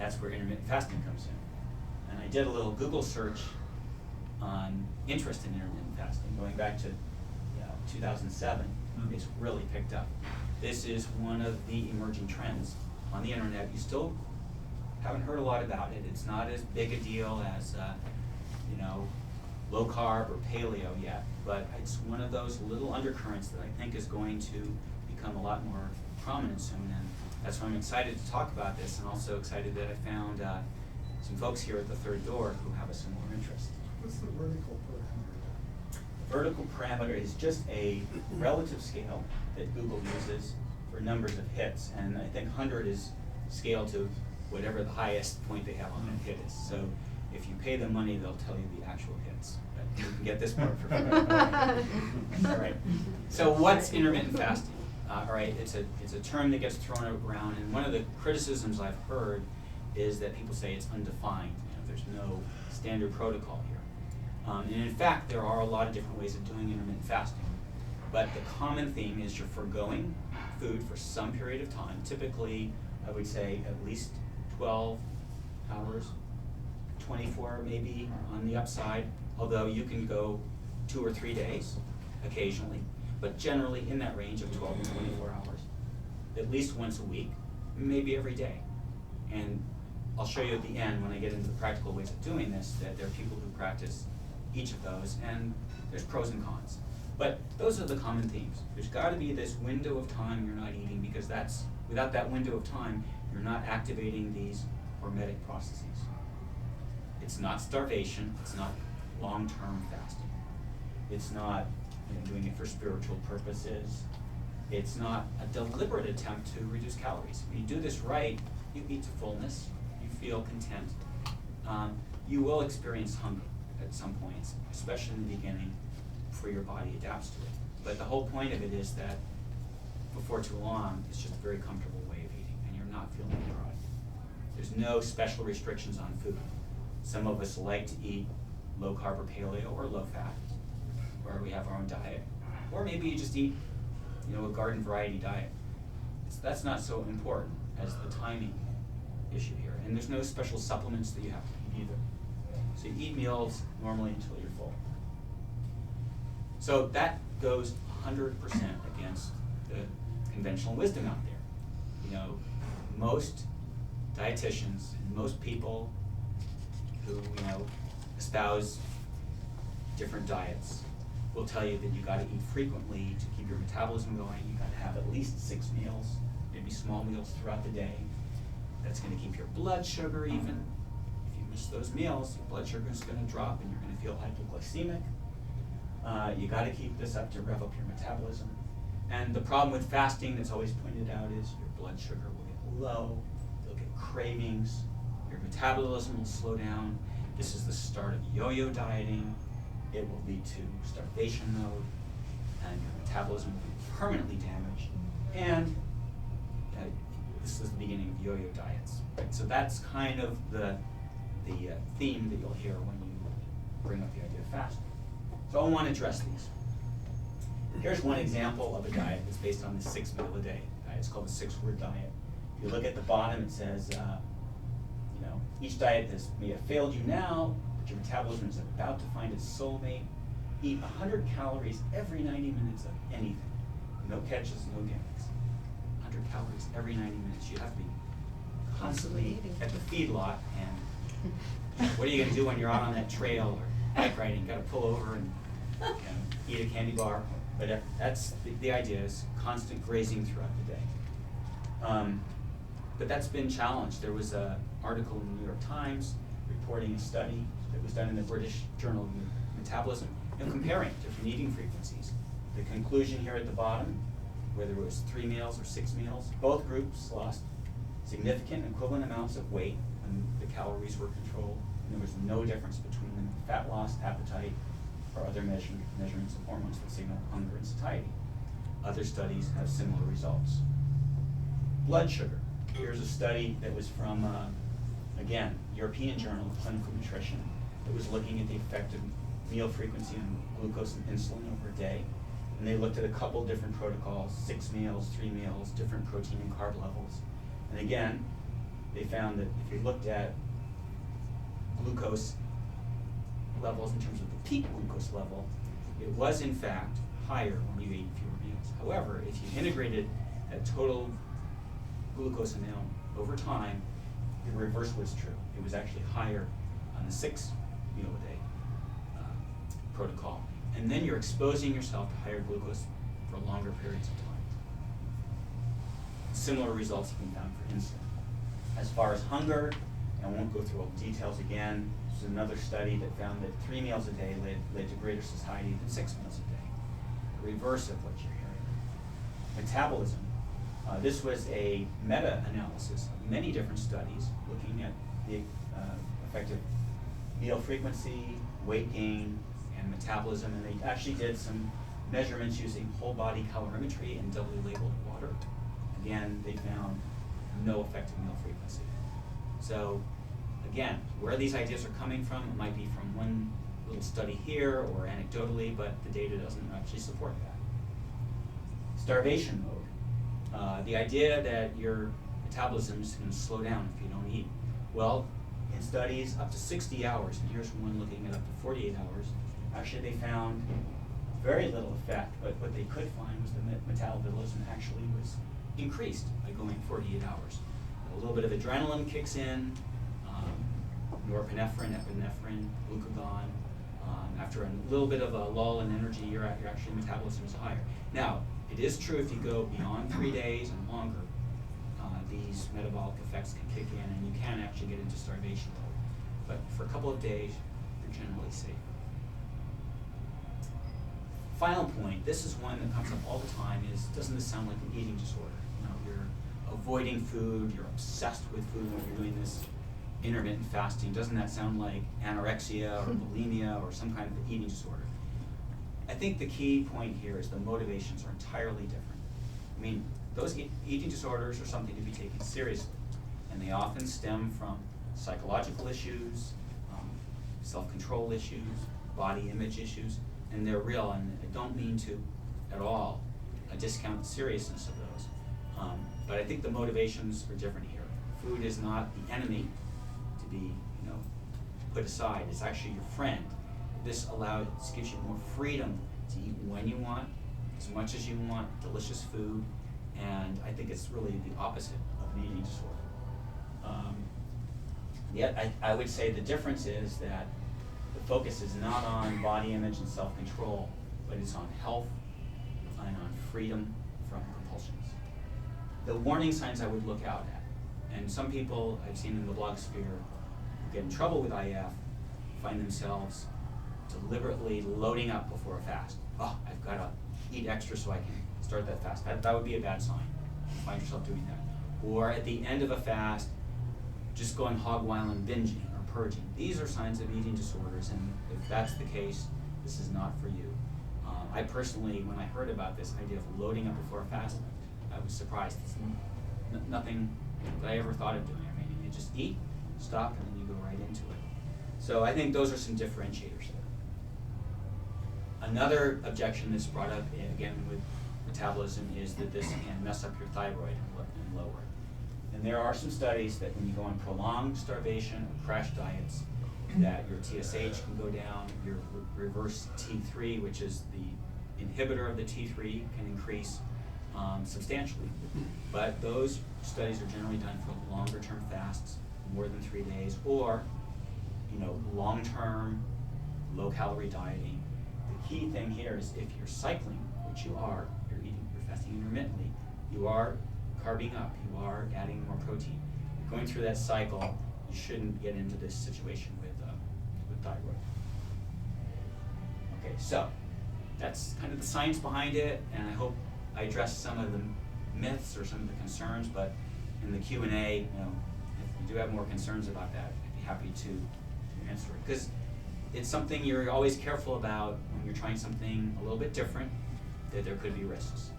That's where intermittent fasting comes in. And I did a little Google search on interest in intermittent fasting, going back to 2007. It's really picked up. This is one of the emerging trends on the internet. You still haven't heard a lot about it. It's not as big a deal as low carb or paleo yet, but it's one of those little undercurrents that I think is going to become a lot more prominent soon, and that's why I'm excited to talk about this, and also excited that I found some folks here at the third door who have a similar interest. What's the vertical parameter? The vertical parameter is just a relative scale that Google uses for numbers of hits, and I think 100 is scaled to whatever the highest point they have on that hit is. So if you pay them money, they'll tell you the actual hits. But you can get this part for free. All right. So what's intermittent fasting? All right, it's a term that gets thrown around, and one of the criticisms I've heard is that people say it's undefined. There's no standard protocol here. And in fact, there are a lot of different ways of doing intermittent fasting. But the common theme is you're foregoing food for some period of time, typically, I would say, at least 12 hours, 24 maybe on the upside, although you can go 2 or 3 days occasionally, but generally in that range of 12 and 24 hours, at least once a week, maybe every day. And I'll show you at the end, when I get into the practical ways of doing this, that there are people who practice each of those, and there's pros and cons. But those are the common themes. There's got to be this window of time you're not eating, because without that window of time, you're not activating these hormetic processes. It's not starvation, it's not long-term fasting. It's not doing it for spiritual purposes. It's not a deliberate attempt to reduce calories. When you do this right, you eat to fullness, you feel content. You will experience hunger at some points, especially in the beginning, before your body adapts to it. But the whole point of it is that before too long, it's just a very comfortable way of eating, and you're not feeling deprived. There's no special restrictions on food. Some of us like to eat low carb or paleo or low fat, where we have our own diet. Or maybe you just eat, a garden variety diet. That's not so important as the timing issue here. And there's no special supplements that you have to eat either. So you eat meals normally until you're full. So that goes 100% against the conventional wisdom out there. Most dietitians and most people who espouse different diets will tell you that you got to eat frequently to keep your metabolism going. You got to have at least 6 meals, maybe small meals throughout the day. That's going to keep your blood sugar even. If you miss those meals, your blood sugar is going to drop and you're going to feel hypoglycemic. You got to keep this up to rev up your metabolism. And the problem with fasting that's always pointed out is your blood sugar will get low, you'll get cravings, your metabolism will slow down. This is the start of yo-yo dieting. It will lead to starvation mode, and your metabolism will be permanently damaged. And this is the beginning of yo-yo diets. Right? So that's kind of the theme that you'll hear when you bring up the idea of fasting. So I want to address these. Here's one example of a diet that's based on the 6 meal a day diet. It's called the 6-word diet. If you look at the bottom, it says, each diet may have failed you now, but your metabolism is about to find its soulmate. Eat 100 calories every 90 minutes of anything. No catches, no gimmicks. 100 calories every 90 minutes. You have to be constantly at the feedlot, and what are you going to do when you're out on that trail or bike riding? You got to pull over and eat a candy bar. But that's the idea, is constant grazing throughout the day. But that's been challenged. There was an article in the New York Times reporting a study that was done in the British Journal of Metabolism, comparing different eating frequencies. The conclusion here at the bottom, whether it was 3 meals or 6 meals, both groups lost significant equivalent amounts of weight when the calories were controlled, and there was no difference between them in fat loss, appetite, or other measurements of hormones that signal hunger and satiety. Other studies have similar results. Blood sugar. Here's a study that was from, again, European Journal of Clinical Nutrition, that was looking at the effect of meal frequency on glucose and insulin over a day. And they looked at a couple different protocols, 6 meals, 3 meals, different protein and carb levels. And again, they found that if you looked at glucose levels in terms of the peak glucose level, it was in fact higher when you ate fewer meals. However, if you integrated that total glucose amount over time, the reverse was true. It was actually higher on the 6 meal a day protocol. And then you're exposing yourself to higher glucose for longer periods of time. Similar results have been found for insulin. As far as hunger, I won't go through all the details again. This is another study that found that 3 meals a day led to greater satiety than 6 meals a day. The reverse of what you're hearing. Metabolism. This was a meta-analysis of many different studies looking at the effect of meal frequency, weight gain, and metabolism, and they actually did some measurements using whole body calorimetry and doubly labeled water. Again, they found no effect of meal frequency. So again, where these ideas are coming from, it might be from one little study here or anecdotally, but the data doesn't actually support that. Starvation mode. The idea that your metabolism is going to slow down if you don't eat. Well, in studies up to 60 hours, and here's one looking at up to 48 hours, actually they found very little effect, but what they could find was the metabolism actually was increased by going 48 hours. A little bit of adrenaline kicks in, norepinephrine, epinephrine, glucagon. After a little bit of a lull in energy, your actually metabolism is higher. Now, it is true if you go beyond 3 days and longer, these metabolic effects can kick in and you can actually get into starvation mode. But for a couple of days, you're generally safe. Final point, this is one that comes up all the time, is doesn't this sound like an eating disorder? You know, you're avoiding food, you're obsessed with food when you're doing this intermittent fasting. Doesn't that sound like anorexia or bulimia or some kind of eating disorder? I think the key point here is the motivations are entirely different. I mean, those eating disorders are something to be taken seriously, and they often stem from psychological issues, self-control issues, body image issues, and they're real, and I don't mean to at all discount the seriousness of those. But I think the motivations are different here. Food is not the enemy to be, put aside. It's actually your friend. This gives you more freedom to eat when you want, as much as you want, delicious food, and I think it's really the opposite of an eating disorder. Yet I would say the difference is that the focus is not on body image and self-control, but it's on health and on freedom from compulsions. The warning signs I would look out at, and some people I've seen in the blog sphere who get in trouble with IF find themselves deliberately loading up before a fast. Oh, I've got to eat extra so I can start that fast. That would be a bad sign. Find yourself doing that. Or at the end of a fast, just going hog wild and binging or purging. These are signs of eating disorders, and if that's the case, this is not for you. I personally, when I heard about this idea of loading up before a fast, I was surprised. It's nothing that I ever thought of doing. I mean, you just eat, stop, and then you go right into it. So I think those are some differentiators there. Another objection that's brought up, again, with metabolism is that this can mess up your thyroid and lower it. And there are some studies that when you go on prolonged starvation or crash diets, that your TSH can go down, your reverse T3, which is the inhibitor of the T3, can increase substantially. But those studies are generally done for longer term fasts, more than 3 days, or long-term, low-calorie dieting. The key thing here is if you're cycling, which you are, you're fasting intermittently, you are carbing up, you are adding more protein. You're going through that cycle, you shouldn't get into this situation with thyroid. Okay, so that's kind of the science behind it, and I hope I addressed some of the myths or some of the concerns, but in the Q&A, if you do have more concerns about that, I'd be happy to answer it. Because it's something you're always careful about when you're trying something a little bit different, that there could be risks.